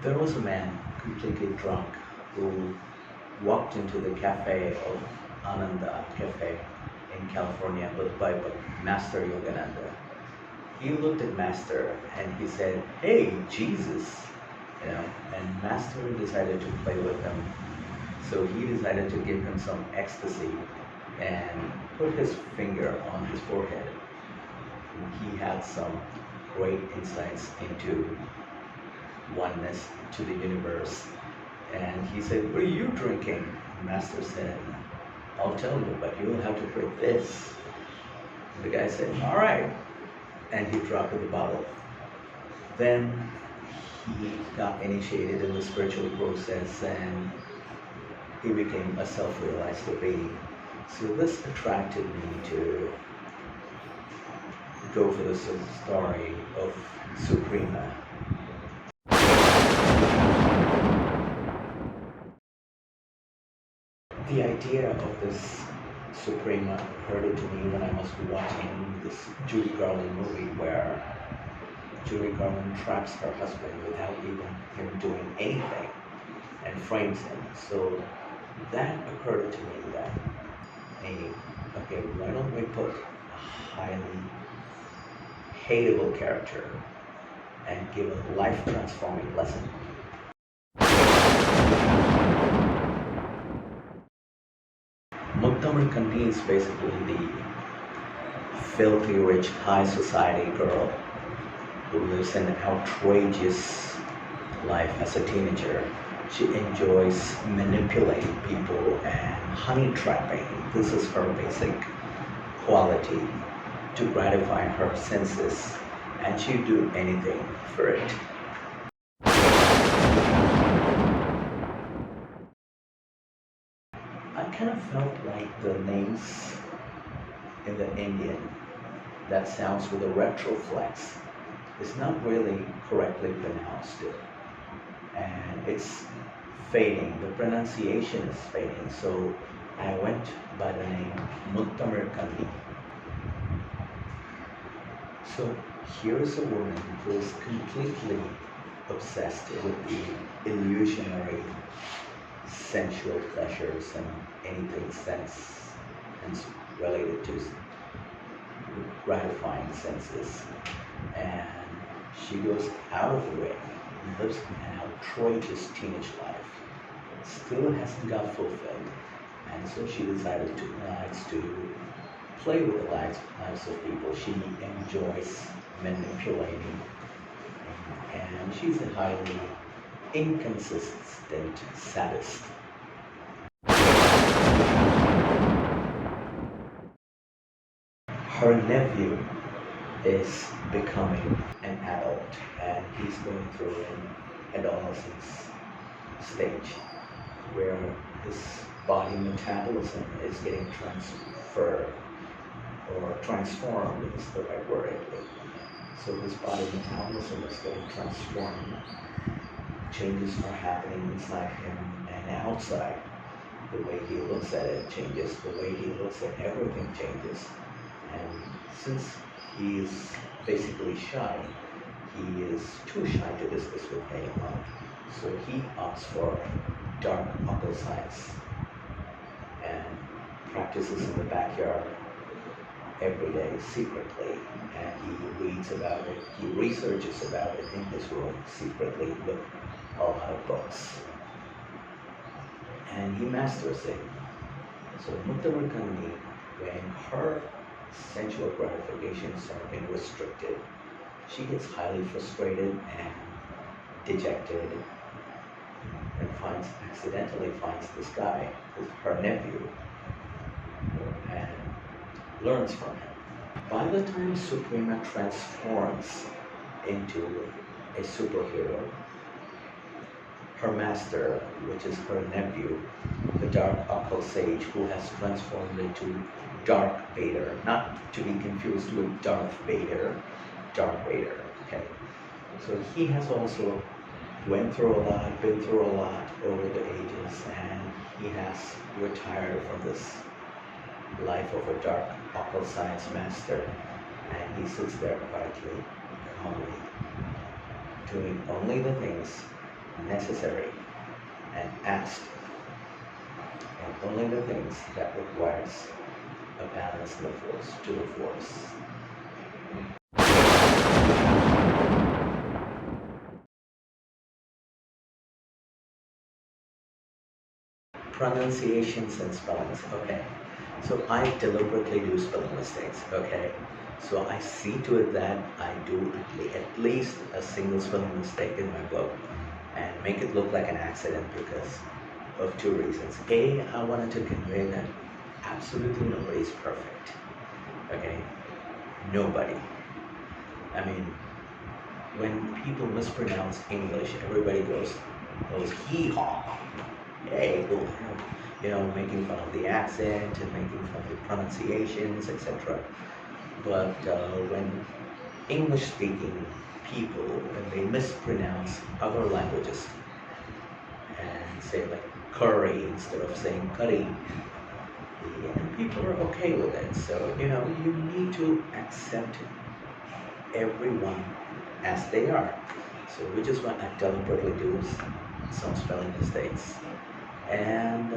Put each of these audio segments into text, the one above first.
There was a man completely drunk who walked into the cafe of Ananda Cafe in California with by Master Yogananda. He looked at Master and he said, "Hey, Jesus," you know, and Master decided to play with him. So he decided to give him some ecstasy and put his finger on his forehead. He had some great insights into oneness, to the universe. And he said, "What are you drinking?" Master said, "I'll tell you, but you'll have to drink this." The guy said, "All right." And he dropped the bottle. Then he got initiated in the spiritual process and he became a self-realized being. So this attracted me to go for the story of Suprema. The idea of this Suprema occurred to me when I was watching this Judy Garland movie where Judy Garland traps her husband without even him doing anything and frames him. So that occurred to me that, hey, okay, why don't we put a highly hateable character and give a life transforming lesson? Muktamar Kandi is basically the filthy rich high society girl who lives an outrageous life as a teenager. She enjoys manipulating people and honey trapping. This is her basic quality to gratify her senses, and she'd do anything for it. I kind of felt like the names in the Indian that sounds with a retroflex is not really correctly pronounced, and it's fading. The pronunciation is fading, so I went by the name Muttamir Kandi. So here is a woman who is completely obsessed with the illusionary sensual pleasures and anything sense and related to gratifying senses. And she goes out of the way and lives an outrageous teenage life. Still hasn't got fulfilled. And so she decided to likes to play with the lives of people. She enjoys manipulating, and she's a highly inconsistent sadist. Her nephew is becoming an adult and he's going through an adolescence stage where his body metabolism is getting transferred or transformed is the right word, I believe. So his body metabolism is getting transformed. Changes are happening inside him and outside. The way he looks at it changes, the way he looks at everything changes. And since he is basically shy, he is too shy to discuss with anyone. So he opts for dark occult science and practices in the backyard every day secretly, and he reads about it, he researches about it in his room secretly with a lot of books. And he masters it. So Muttamar Kandi, when her sensual gratifications are being restricted, she gets highly frustrated and dejected and accidentally finds this guy, her nephew, and learns from him. By the time Suprema transforms into a superhero, her master, which is her nephew, the dark occult sage who has transformed into Dark Vader, not to be confused with Darth Vader, Darth Vader, okay? So he has also went through a lot, been through a lot over the ages, and he has retired from this life of a dark occult science master, and he sits there quietly, calmly, doing only the things necessary and asked, and only the things that requires a balance in the force to the force. Pronunciations and spellings. Okay, so I deliberately do spelling mistakes. Okay, so I see to it that I do at least a single spelling mistake in my book and make it look like an accident because of two reasons. A, I wanted to convey that absolutely nobody is perfect. Okay, nobody. I mean, when people mispronounce English, everybody goes hee haw. Hey, cool. Making fun of the accent and making fun of the pronunciations, etc. But when English-speaking people, when they mispronounce other languages and say like curry instead of saying curry, and people are okay with it. So you need to accept everyone as they are. So which is why I deliberately do some spelling mistakes. And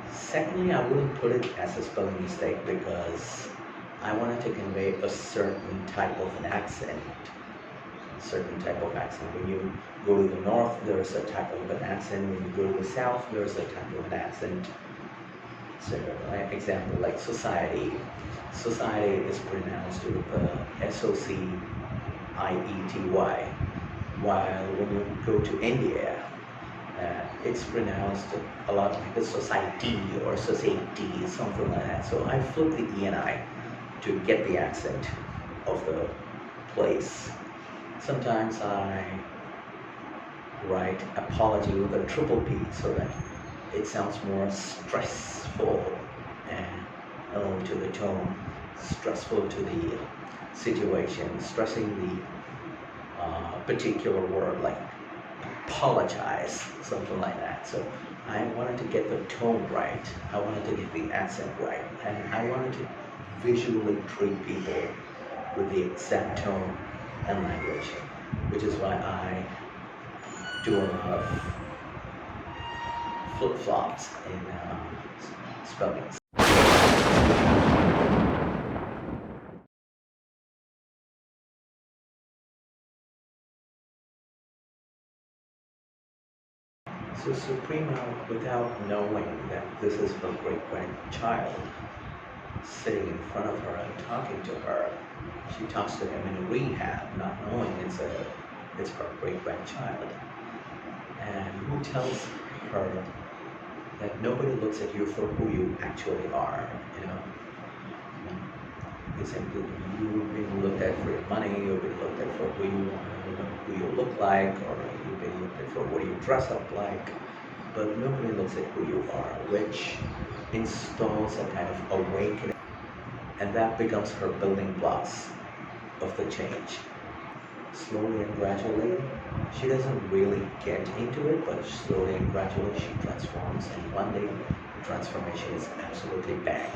secondly, I wouldn't put it as a spelling mistake because I wanted to convey a certain type of an accent. When you go to the north, there's a type of an accent. When you go to the south, there's a type of an accent. So, example like society. Society is pronounced with SOCIETY, while when you go to India, it's pronounced a lot like a society or society, something like that. So I flip the E and I to get the accent of the place. Sometimes I write apology with a triple P so that it sounds more stressful and owing to the tone, stressful to the situation, stressing the particular word like apologize, something like that. So I wanted to get the tone right, I wanted to get the accent right, and I wanted to visually treat people with the exact tone and language, which is why I do a lot of flip-flops in spellings. So Suprema, without knowing that this is her great-grandchild, sitting in front of her and talking to her, she talks to him in rehab, not knowing it's her great-grandchild. And who tells her that nobody looks at you for who you actually are, It's simply you've been looked at for your money, you've been looked at for who you look like, or you've been looked at for what you dress up like, but nobody looks at who you are, which installs a kind of awakening, and that becomes her building blocks of the change. Slowly and gradually, she doesn't really get into it, but slowly and gradually she transforms, and one day the transformation is absolutely bang.